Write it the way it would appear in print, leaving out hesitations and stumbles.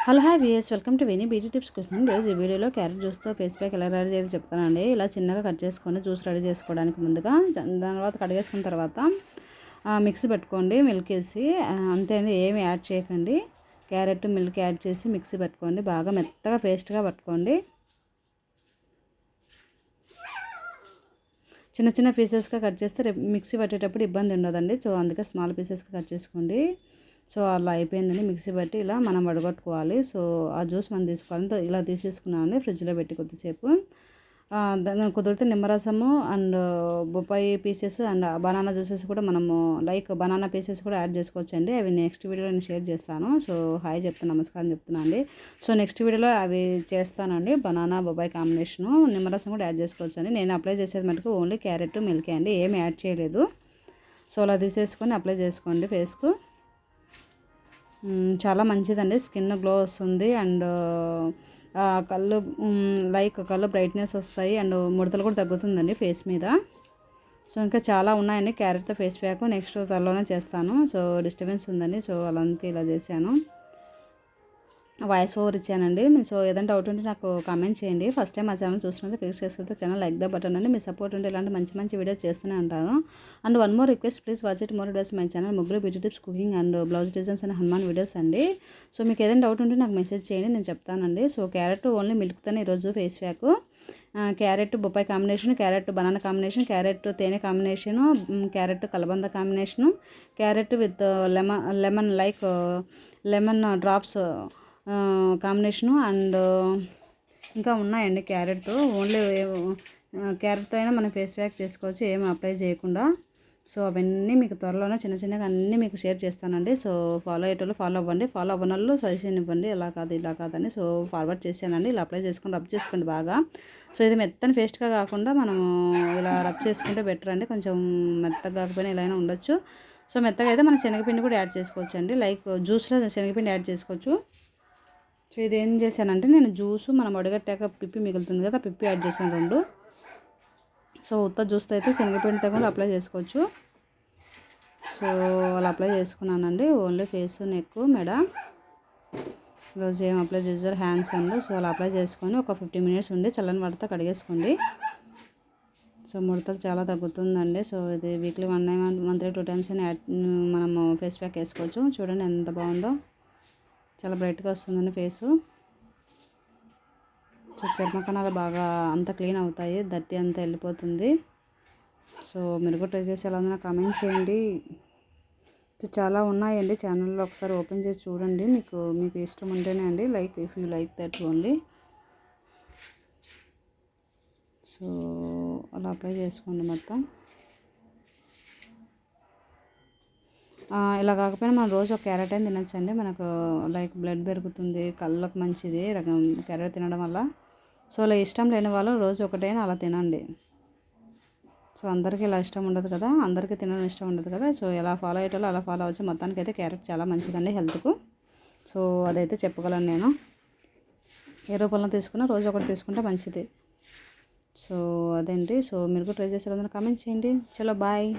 Hello hi VS welcome to Veni beauty tips cooking. రోజు ఈ వీడియోలో క్యారెట్ జ్యూస్తో ఫేస్ ప్యాక్ ఎలా రెడీ చేయాలో చెప్తానండి. ఇలా చిన్నగా కట్ చేసుకొని జ్యూస్ రెడీ చేసుకోవడానికి ముందుగా దాని తర్వాత కడిగేసుకున్న తర్వాత మిక్సీ పెట్టుకోండి మిల్క్ వేసి. అంతే అండి, ఏమి యాడ్ చేయకండి. క్యారెట్ మిల్క్ యాడ్ చేసి మిక్సీ పెట్టుకోండి. బాగా మెత్తగా పేస్ట్గా పట్టుకోండి. చిన్న చిన్న పీసెస్గా కట్ చేస్తే రేపు మిక్సీ పట్టేటప్పుడు ఇబ్బంది ఉండదండి. సో అందుకే స్మాల్ పీసెస్గా కట్ చేసుకోండి. సో అలా అయిపోయిందని మిక్సీ బట్టి ఇలా మనం వడగొట్టుకోవాలి. సో ఆ జ్యూస్ మనం తీసుకోవాలి. ఇలా తీసేసుకున్నామండి, ఫ్రిడ్జ్లో పెట్టి కొద్దిసేపు. కుదిరితే నిమ్మరసము అండ్ బొప్పాయి పీసెస్ అండ్ బనానా జ్యూసెస్ కూడా మనము బనానా పీసెస్ కూడా యాడ్ చేసుకోవచ్చండి. అవి నెక్స్ట్ వీడియోలో నేను షేర్ చేస్తాను. సో హాయ్ చెప్తాను, నమస్కారం చెప్తున్నాను అండి. సో నెక్స్ట్ వీడియోలో అవి చేస్తానండి. బనానా బొప్పాయి కాంబినేషను నిమ్మరసం కూడా యాడ్ చేసుకోవచ్చండి. నేను అప్లై చేసేది మటుకు ఓన్లీ క్యారెట్ మిల్కే అండి, ఏమి యాడ్ చేయలేదు. సో అలా తీసేసుకొని అప్లై చేసుకోండి ఫేస్కు. చాలా మంచిదండి, స్కిన్ గ్లో వస్తుంది అండ్ కళ్ళు బ్రైట్నెస్ వస్తాయి అండ్ ముడతలు కూడా తగ్గుతుందండి ఫేస్ మీద. సో ఇంకా చాలా ఉన్నాయండి క్యారెట్తో ఫేస్ ప్యాక్. నెక్స్ట్ త్వరలోనే చేస్తాను. సో డిస్టర్బెన్స్ ఉందండి, సో అలాంటి ఇలా చేశాను, వాయిస్ ఓవర్ ఇచ్చానండి. సో ఏదైనా డౌట్ ఉంటే నాకు కామెంట్ చేయండి. ఫస్ట్ టైం మా ఛానల్ చూస్తున్నట్టు ప్లీజ్ చేసుకుంటే ఛానల్ లైక్ ద బటన్ అండి. మీ సపోర్ట్ ఉంటే ఇలాంటి మంచి మంచి వీడియోస్ చేస్తూనే ఉంటాను. And one more request, please watch it more videos my channel ముగ్గురు beauty tips cooking and blouse designs and Hanuman videos అండి. సో మీకు ఏదైనా డౌట్ ఉంటే నాకు మెసేజ్ చేయండి, నేను చెప్తానండి. సో క్యారెట్ ఓన్లీ మిల్క్తోనే ఈరోజు ఫేస్ ప్యాక్. క్యారెట్ బొప్పాయి combination, carrot banana combination, carrot తేనె కాంబినేషను, క్యారెట్ కలబంద combination, carrot with lemon drops combination and ఇంకా ఉన్నాయండి క్యారెట్తో. ఓన్లీ క్యారెట్తో అయినా మనం ఫేస్ ప్యాక్ చేసుకోవచ్చు, ఏమి అప్లై చేయకుండా. సో అవన్నీ మీకు త్వరలోనే చిన్న చిన్నగా అన్నీ మీకు షేర్ చేస్తానండి. సో ఫాలో అయ్యేటోళ్ళు ఫాలో అవ్వండి, ఫాలో అవ్వనోళ్ళు సజెషన్ ఇవ్వండి, ఇలా కాదు ఇలా కాదని. సో ఫార్వర్డ్ చేశానండి. ఇలా అప్లై చేసుకొని రబ్ చేసుకోండి బాగా. సో ఇది మెత్తని పేస్ట్గా కాకుండా మనము ఇలా రబ్ చేసుకుంటే బెటర్ అండి. కొంచెం మెత్తగా కాకపోయినా ఇలా అయినా ఉండొచ్చు. సో మెత్తగా అయితే మనం శనగపిండి కూడా యాడ్ చేసుకోవచ్చు అండి, జ్యూస్లో శనగపిండి యాడ్ చేసుకోవచ్చు. సో ఇది ఏం చేశానంటే నేను జ్యూసు మనం వడగట్టాక పిప్పి మిగులుతుంది కదా, పిప్పి యాడ్ చేశాను 2. సో ఉత్త జ్యూస్తో అయితే శనగపిండితో కూడా అప్లై చేసుకోవచ్చు. సో అలా అప్లై చేసుకున్నానండి. ఓన్లీ ఫేస్, నెక్, మెడ, ఈరోజు ఏం అప్లై చేశారు హ్యాండ్స్ అండ్. సో అలా అప్లై చేసుకొని ఒక 15 మినిట్స్ ఉండి చల్లని వాటర్తో కడిగేసుకోండి. సో ముడతలు చాలా తగ్గుతుందండి. సో ఇది వీక్లీ 1 టైం మంత్లీ 2 టైమ్స్ అని మనము ఫేస్ ప్యాక్ వేసుకోవచ్చు. చూడండి ఎంత బాగుందో, చాలా బ్రైట్గా వస్తుందండి ఫేసు. సో చర్మ కణాలు బాగా అంతా క్లీన్ అవుతాయి, దట్టి అంతా వెళ్ళిపోతుంది. సో మీరు కూడా ట్రై చేసి ఎలా ఉందో కామెంట్ చేయండి. సో చాలా ఉన్నాయండి ఛానల్లో, ఒకసారి ఓపెన్ చేసి చూడండి. మీకు ఇష్టం ఉంటేనే అండి, if you like that only. So అలా అప్లై చేసుకోండి మొత్తం. ఇలా కాకపోయినా మనం రోజు ఒక క్యారెట్ అయినా తినచ్చండి. మనకు బ్లడ్ పెరుగుతుంది, కళ్ళకు మంచిది క్యారెట్ తినడం వల్ల. సో అలా ఇష్టం లేని వాళ్ళు రోజు ఒకటైనా అలా తినండి. సో అందరికీ ఇలా ఇష్టం ఉండదు కదా, అందరికీ తినడం ఇష్టం ఉండదు కదా. సో ఎలా ఫాలో అయ్యేటోళ్ళు అలా ఫాలో అవ్వచ్చు. మొత్తానికి అయితే క్యారెట్ చాలా మంచిదండి హెల్త్కు. సో అదైతే చెప్పగలను నేను. ఏ రూపంలో తీసుకున్నా రోజు ఒకటి తీసుకుంటే మంచిది. సో అదేంటి. సో మీరు కూడా ట్రై చేసేది కామెంట్ చేయండి. చలో బాయ్.